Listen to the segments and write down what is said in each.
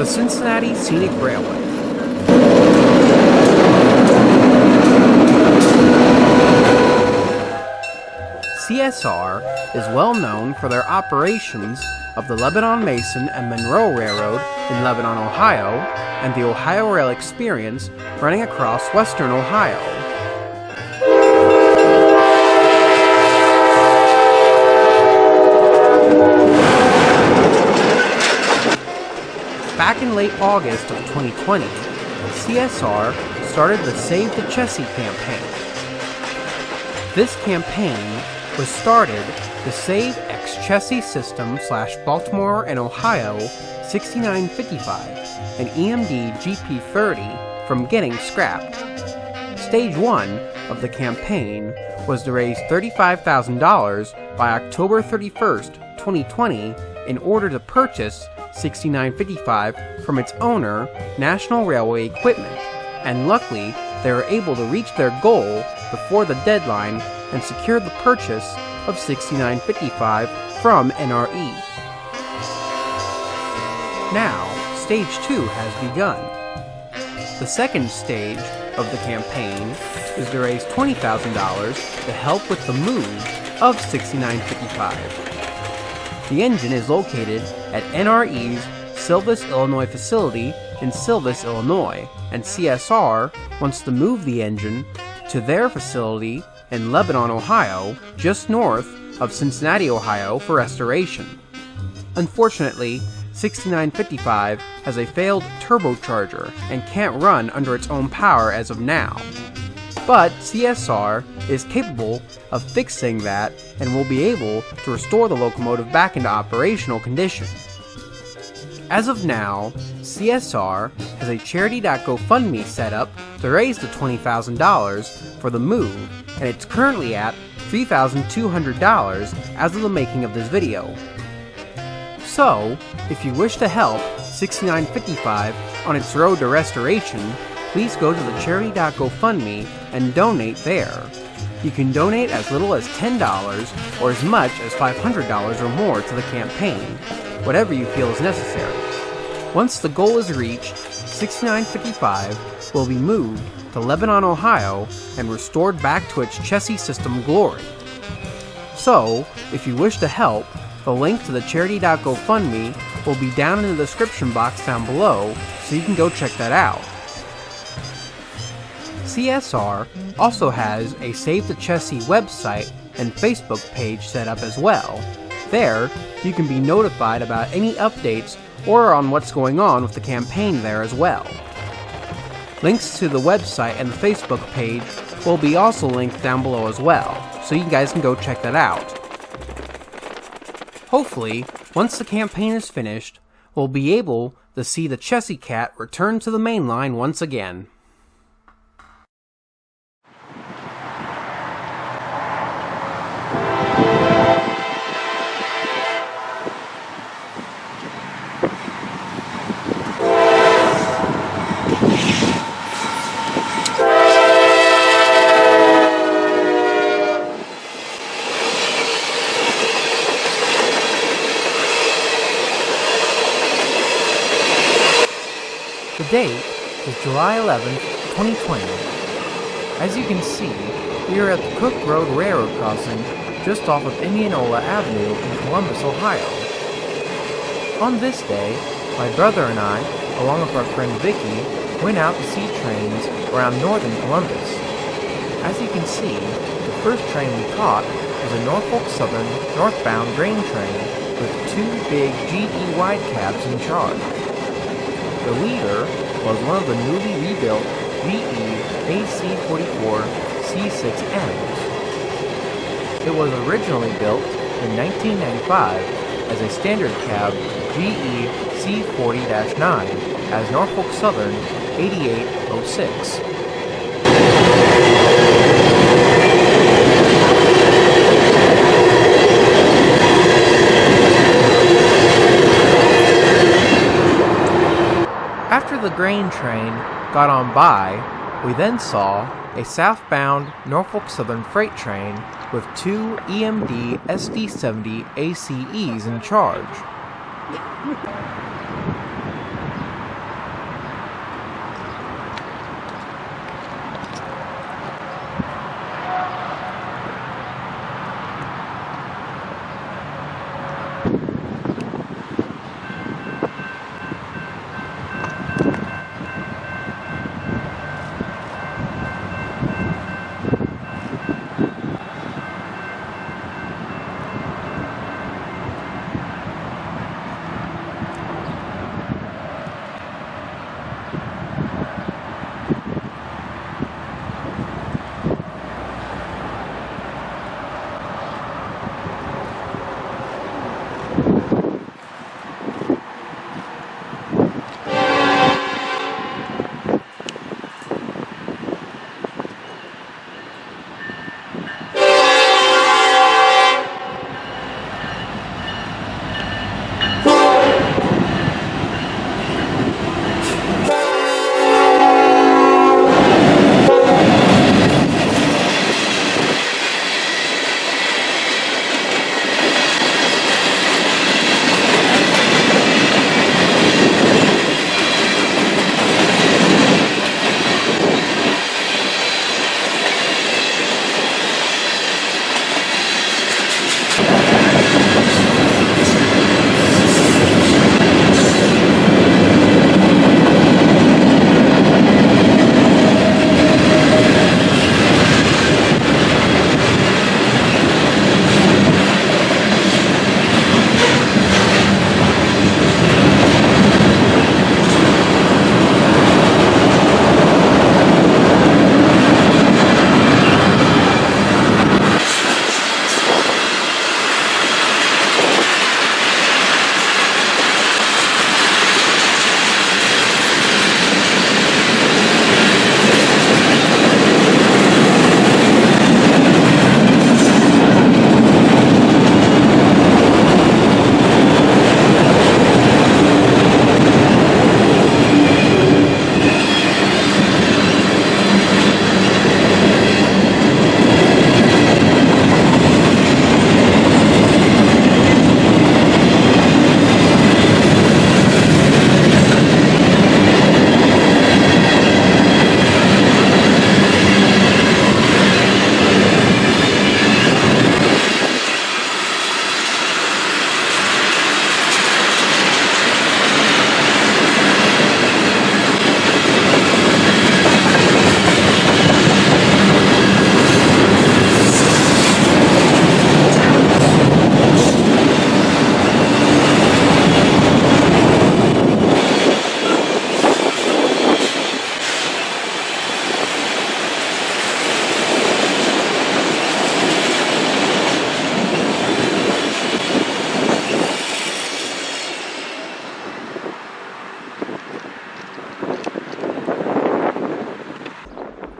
The Cincinnati Scenic Railway. CSR is well known for their operations of the Lebanon Mason and Monroe Railroad in Lebanon, Ohio, and the Ohio Rail Experience running across western Ohio. Back in late August of 2020, CSR started the Save the Chessie campaign. This campaign was started to save ex-Chessie System / Baltimore and Ohio 6955 and EMD GP30 from getting scrapped. Stage 1 of the campaign was to raise $35,000 by October 31st, 2020 in order to purchase 6955 from its owner, National Railway Equipment, and luckily they were able to reach their goal before the deadline and secure the purchase of 6955 from NRE. Now, Stage 2 has begun. The second stage of the campaign is to raise $20,000 to help with the move of 6955. The engine is located at NRE's Silvis, Illinois facility in Silvis, Illinois, and CSR wants to move the engine to their facility in Lebanon, Ohio, just north of Cincinnati, Ohio, for restoration. Unfortunately, 6955 has a failed turbocharger and can't run under its own power as of now. But CSR is capable of fixing that and will be able to restore the locomotive back into operational condition. As of now, CSR has a Charity.GoFundMe set up to raise the $20,000 for the move, and it's currently at $3,200 as of the making of this video. So, if you wish to help 6955 on its road to restoration, please go to the Charity.GoFundMe and donate there. You can donate as little as $10 or as much as $500 or more to the campaign, whatever you feel is necessary. Once the goal is reached, 6955 will be moved to Lebanon, Ohio, and restored back to its Chessie System glory. So, if you wish to help, the link to the Charity.GoFundMe will be down in the description box down below, so you can go check that out. CSR also has a Save the Chessie website and Facebook page set up as well. There, you can be notified about any updates or on what's going on with the campaign there as well. Links to the website and the Facebook page will be also linked down below as well, so you guys can go check that out. Hopefully, once the campaign is finished, we'll be able to see the Chessie Cat return to the main line once again. The date is July 11th, 2020. As you can see, we are at the Cook Road Railroad crossing just off of Indianola Avenue in Columbus, Ohio. On this day, my brother and I, along with our friend Vicky, went out to see trains around northern Columbus. As you can see, the first train we caught was a Norfolk Southern northbound grain train with two big GE wide cabs in charge. The leader was one of the newly rebuilt VE AC-44 C6Ms. It was originally built in 1995 as a standard cab GE C40-9 as Norfolk Southern 8806. After the grain train got on by, we then saw a southbound Norfolk Southern freight train with two EMD SD70 ACEs in charge.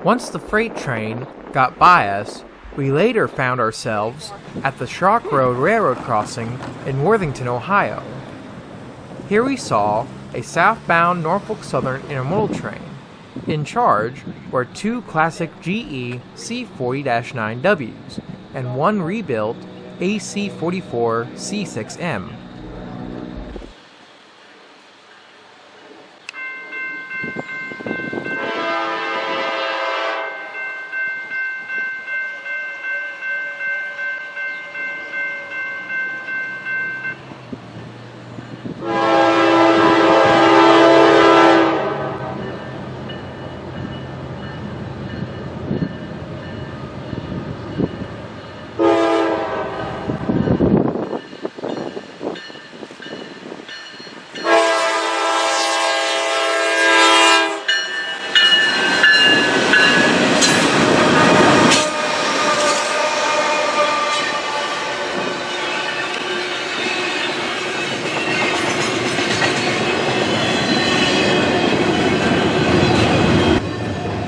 Once the freight train got by us, we later found ourselves at the Shark Road Railroad crossing in Worthington, Ohio. Here we saw a southbound Norfolk Southern intermodal train. In charge were two classic GE C40-9Ws and one rebuilt AC44 C6M.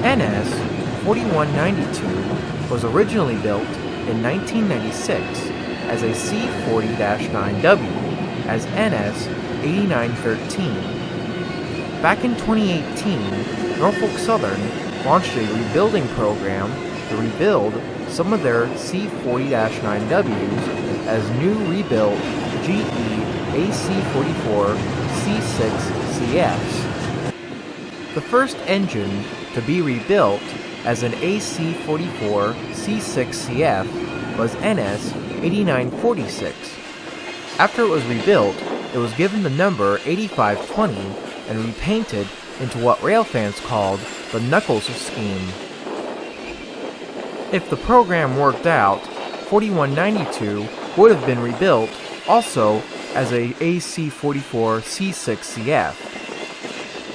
NS 4192 was originally built in 1996 as a C40-9W as NS 8913. Back in 2018, Norfolk Southern launched a rebuilding program to rebuild some of their C40-9Ws as new rebuilt GE AC44 C6CFs. The first engine to be rebuilt as an AC44 C6CF was NS 8946. After it was rebuilt, it was given the number 8520 and repainted into what railfans called the Knuckles scheme. If the program worked out, 4192 would have been rebuilt also as a AC44 C6CF.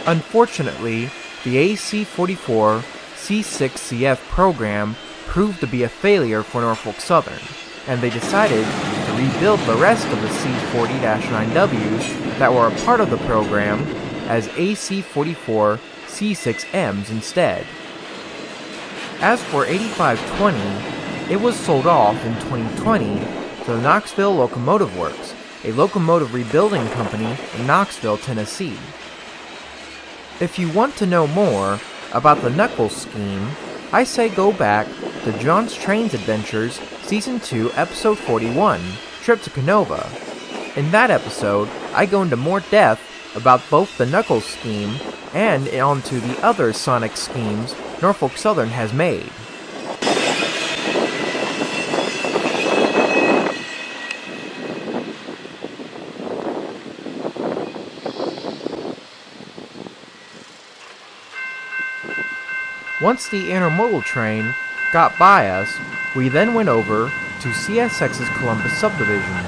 Unfortunately, the AC44 C6CF program proved to be a failure for Norfolk Southern, and they decided to rebuild the rest of the C40-9Ws that were a part of the program as AC44 C6Ms instead. As for 8520, it was sold off in 2020 to the Knoxville Locomotive Works, a locomotive rebuilding company in Knoxville, Tennessee. If you want to know more about the Knuckles scheme, I say go back to John's Trains Adventures Season 2, Episode 41, Trip to Canova. In that episode, I go into more depth about both the Knuckles scheme and onto the other sonic schemes Norfolk Southern has made. Once the intermodal train got by us, we then went over to CSX's Columbus subdivision.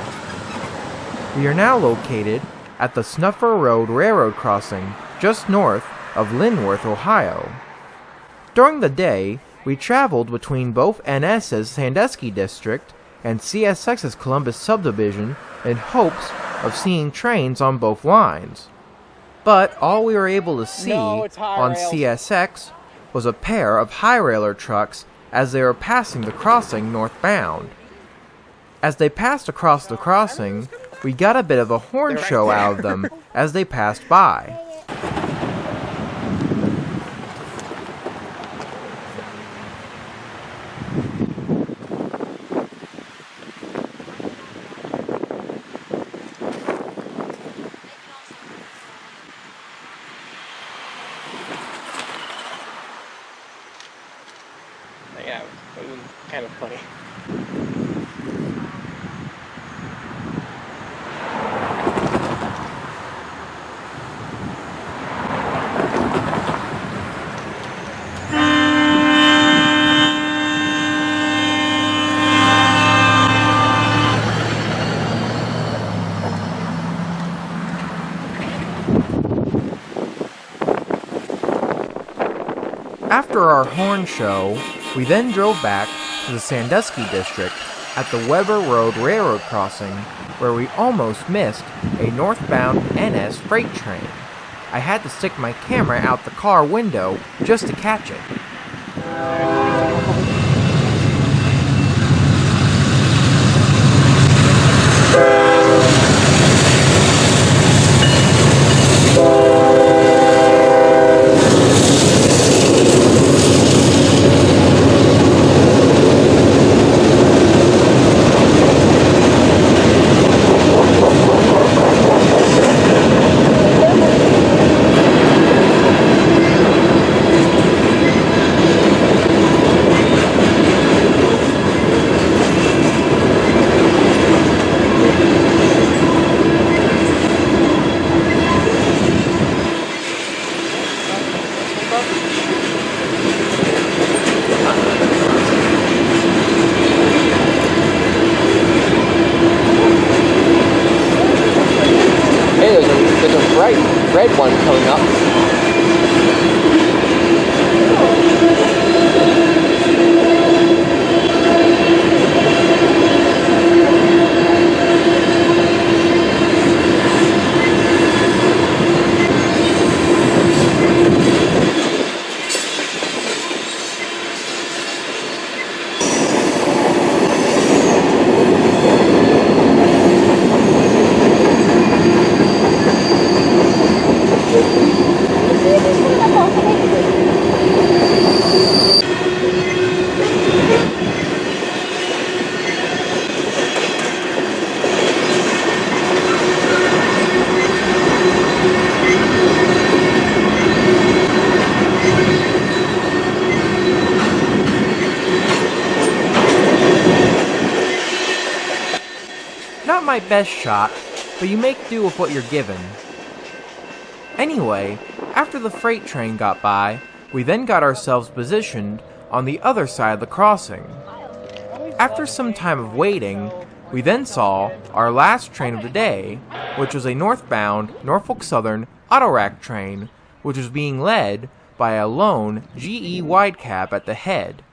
We are now located at the Snuffer Road Railroad crossing just north of Linworth, Ohio. During the day, we traveled between both NS's Sandusky district and CSX's Columbus subdivision in hopes of seeing trains on both lines. But all we were able to see on CSX was a pair of high railer trucks as they were passing the crossing northbound. As they passed across the crossing, we got a bit of a horn show out of them as they passed by. Yeah, it was kind of funny. After our horn show, we then drove back to the Sandusky district at the Weber Road Railroad crossing, where we almost missed a northbound NS freight train. I had to stick my camera out the car window just to catch it. Hey, there's a bright red one coming up. Not my best shot, but you make do with what you're given. Anyway, after the freight train got by, we then got ourselves positioned on the other side of the crossing. After some time of waiting, we then saw our last train of the day, which was a northbound Norfolk Southern autorack train, which was being led by a lone GE wide cab at the head.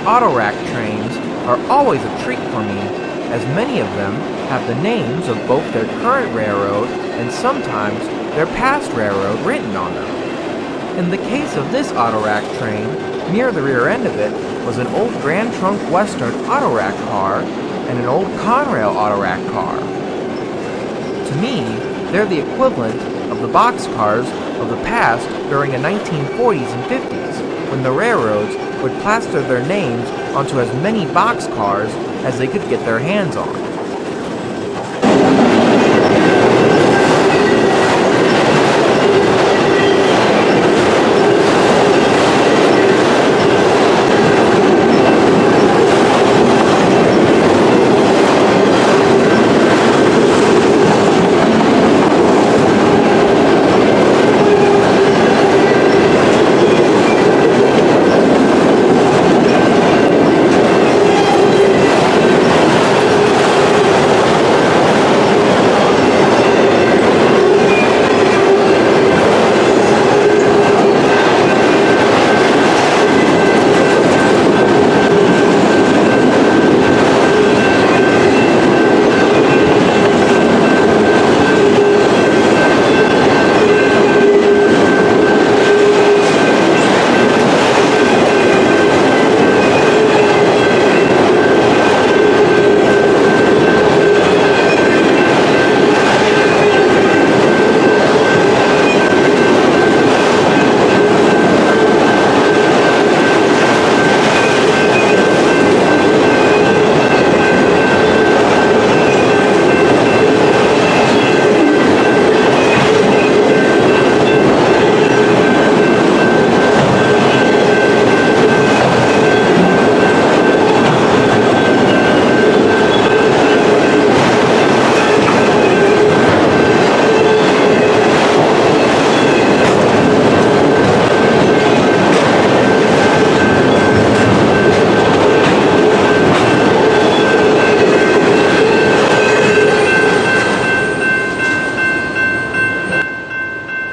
Autorack trains are always a treat for me, as many of them have the names of both their current railroad and sometimes their past railroad written on them. In the case of this autorack train, near the rear end of it was an old Grand Trunk Western autorack car and an old Conrail autorack car. To me, they're the equivalent of the boxcars of the past during the 1940s and 50s, when the railroads would plaster their names onto as many boxcars as they could get their hands on.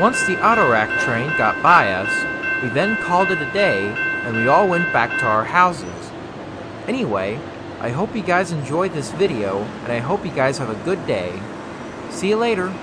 Once the autorack train got by us, we then called it a day and we all went back to our houses. Anyway, I hope you guys enjoyed this video and I hope you guys have a good day. See you later.